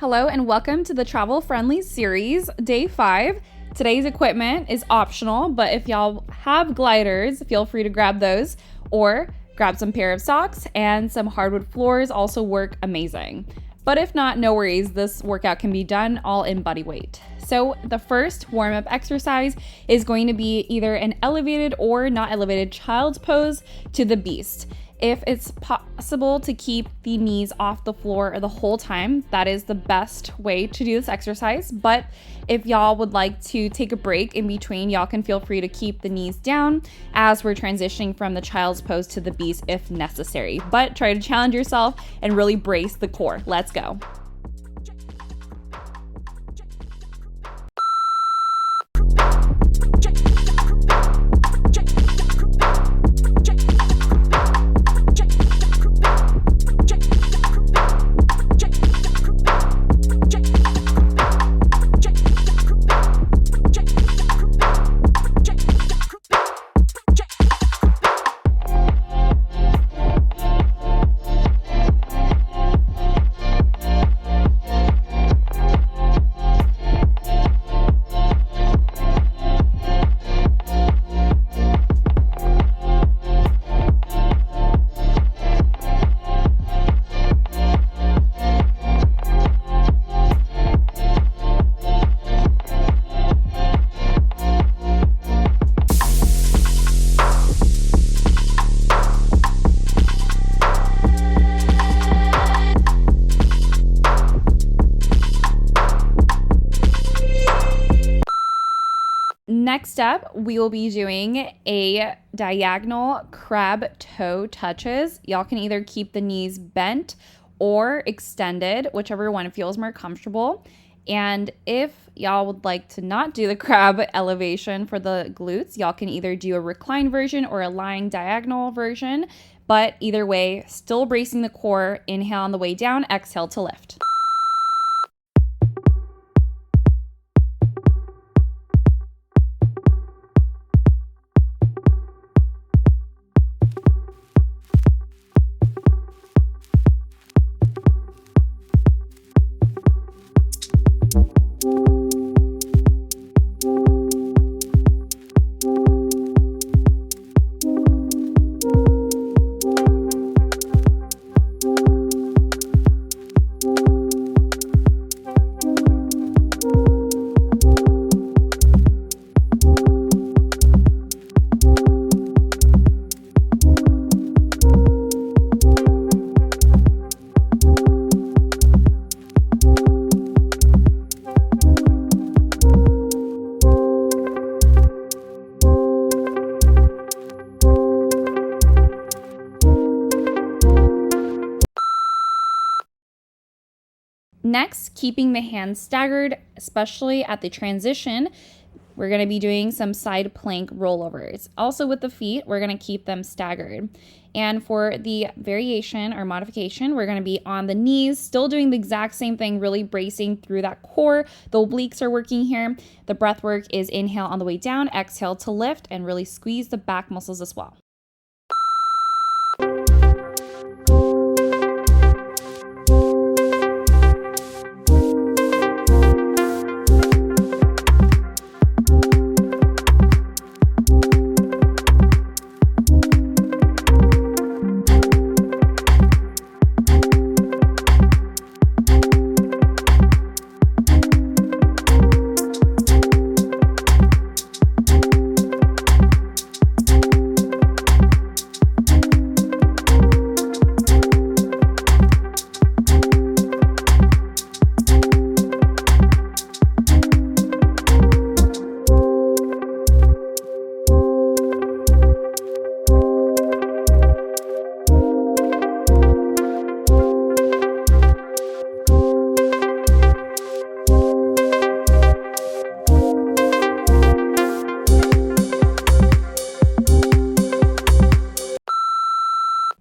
Hello and welcome to the Travel Friendly Series, Day 5. Today's equipment is optional, but if y'all have gliders, feel free to grab those or grab some pair of socks, and some hardwood floors also work amazing. But if not, no worries, this workout can be done all in body weight. So the first warm-up exercise is going to be either an elevated or not elevated child's pose to the beast. If it's possible to keep the knees off the floor the whole time, that is the best way to do this exercise. But if y'all would like to take a break in between, y'all can feel free to keep the knees down as we're transitioning from the child's pose to the beast if necessary. But try to challenge yourself and really brace the core. Let's go. Next up, we will be doing a diagonal crab toe touches. Y'all can either keep the knees bent or extended, whichever one feels more comfortable. And if y'all would like to not do the crab elevation for the glutes, y'all can either do a reclined version or a lying diagonal version. But either way, still bracing the core. Inhale on the way down, exhale to lift. Next, keeping the hands staggered, especially at the transition, we're going to be doing some side plank rollovers. Also with the feet, we're going to keep them staggered. And for the variation or modification, we're going to be on the knees, still doing the exact same thing, really bracing through that core. The obliques are working here. The breath work is inhale on the way down, exhale to lift, and really squeeze the back muscles as well.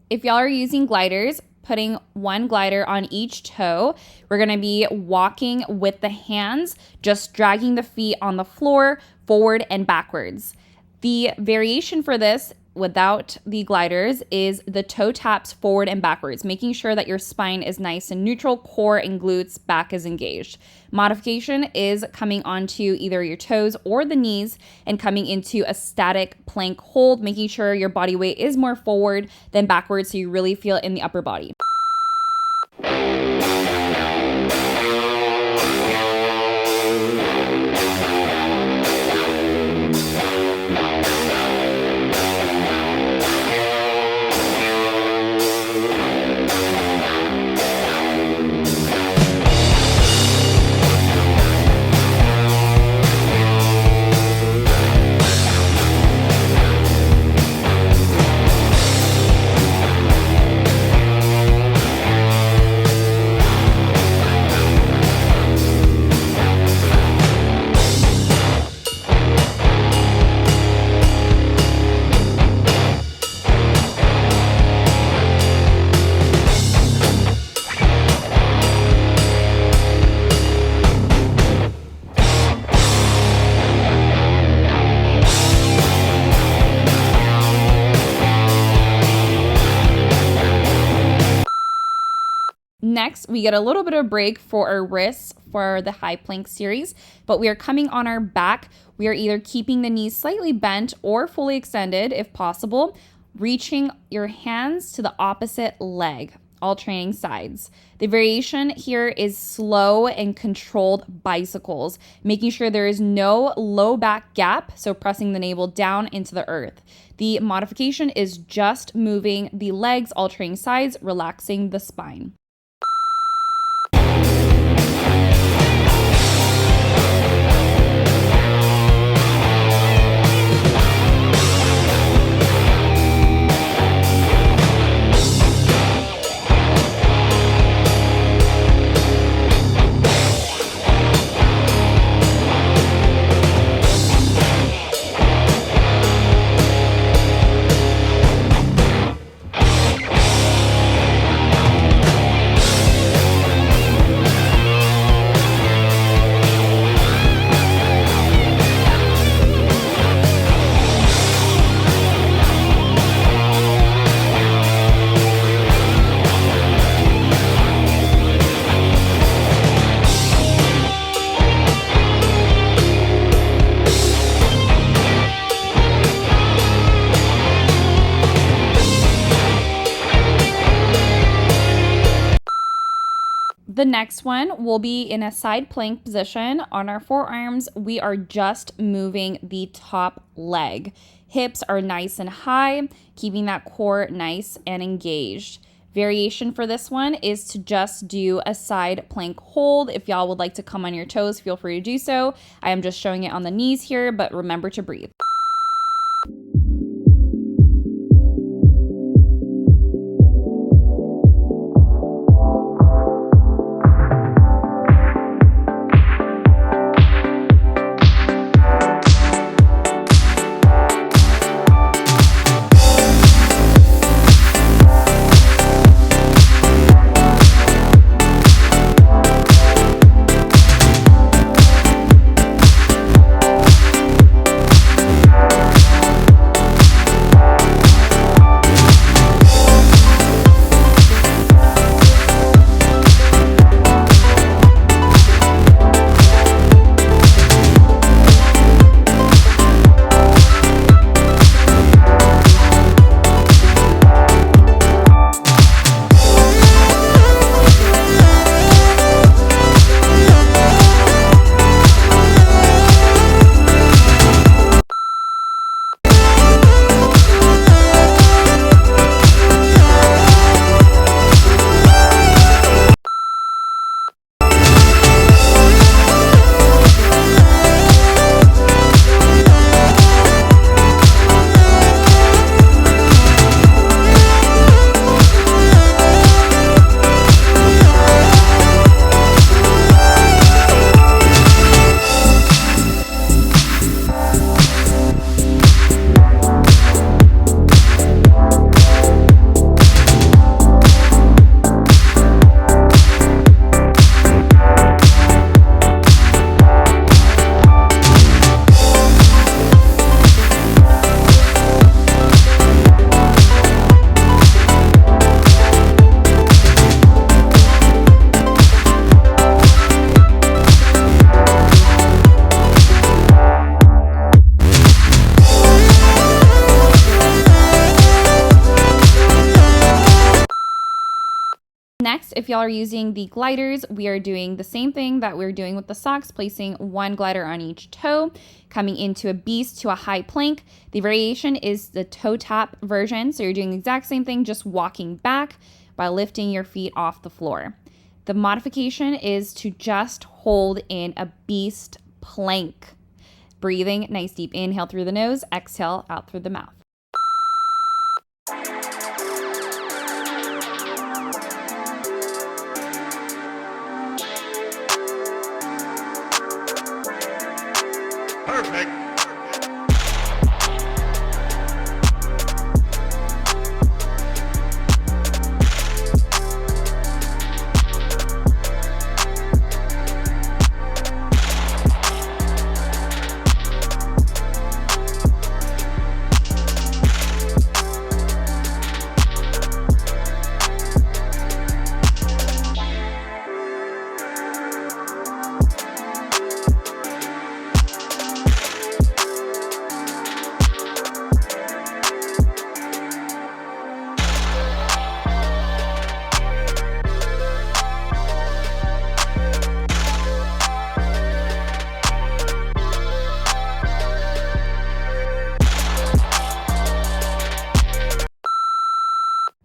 If y'all are using gliders, putting one glider on each toe, we're going to be walking with the hands, just dragging the feet on the floor forward and backwards. The variation for this without the gliders is the toe taps forward and backwards, making sure that your spine is nice and neutral, core and glutes, back is engaged. Modification is coming onto either your toes or the knees and coming into a static plank hold, making sure your body weight is more forward than backwards so you really feel it in the upper body. Next, we get a little bit of break for our wrists for the high plank series, but we are coming on our back. We are either keeping the knees slightly bent or fully extended if possible, reaching your hands to the opposite leg, alternating sides. The variation here is slow and controlled bicycles, making sure there is no low back gap, so pressing the navel down into the earth. The modification is just moving the legs, alternating sides, relaxing the spine. The next one will be in a side plank position. On our forearms, we are just moving the top leg. Hips are nice and high, keeping that core nice and engaged. Variation for this one is to just do a side plank hold. If y'all would like to come on your toes, feel free to do so. I am just showing it on the knees here, but remember to breathe. Next, if y'all are using the gliders, we are doing the same thing that we're doing with the socks, placing one glider on each toe, coming into a beast to a high plank. The variation is the toe tap version. So you're doing the exact same thing, just walking back by lifting your feet off the floor. The modification is to just hold in a beast plank. Breathing, nice deep inhale through the nose, exhale out through the mouth. Perfect.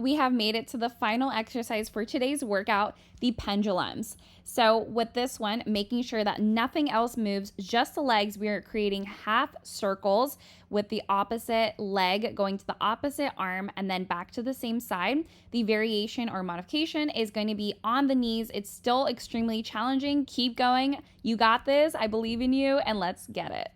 We have made it to the final exercise for today's workout, the pendulums. So with this one, making sure that nothing else moves, just the legs, we are creating half circles with the opposite leg going to the opposite arm and then back to the same side. The variation or modification is going to be on the knees. It's still extremely challenging. Keep going. You got this. I believe in you, and let's get it.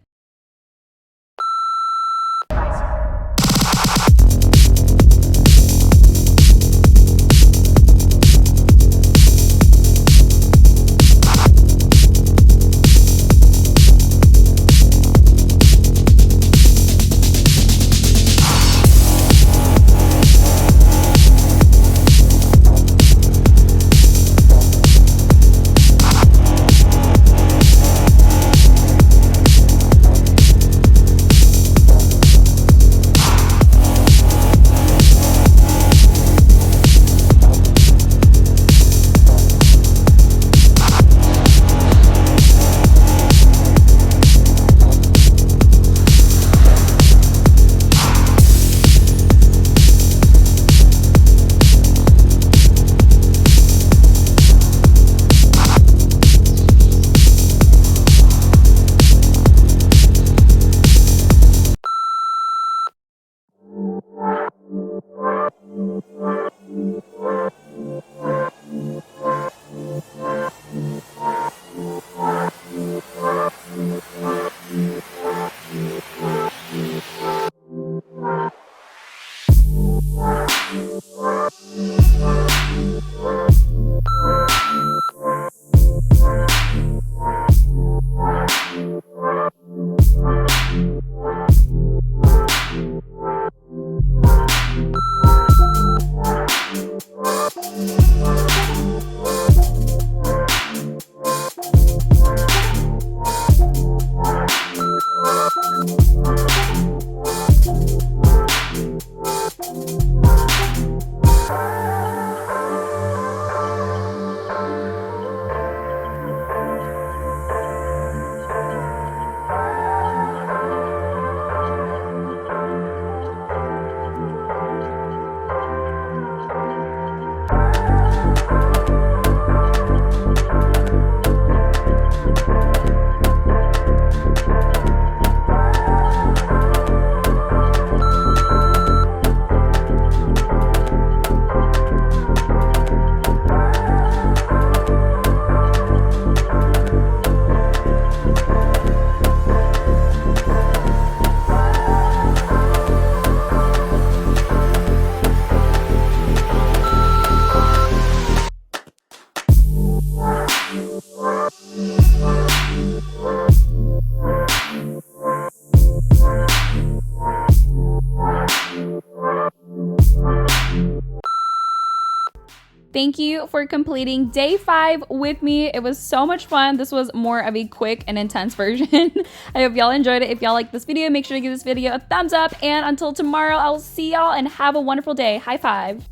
Thank you for completing day 5 with me. It was so much fun. This was more of a quick and intense version. I hope y'all enjoyed it. If y'all like this video, make sure to give this video a thumbs up. And until tomorrow, I will see y'all and have a wonderful day. High five.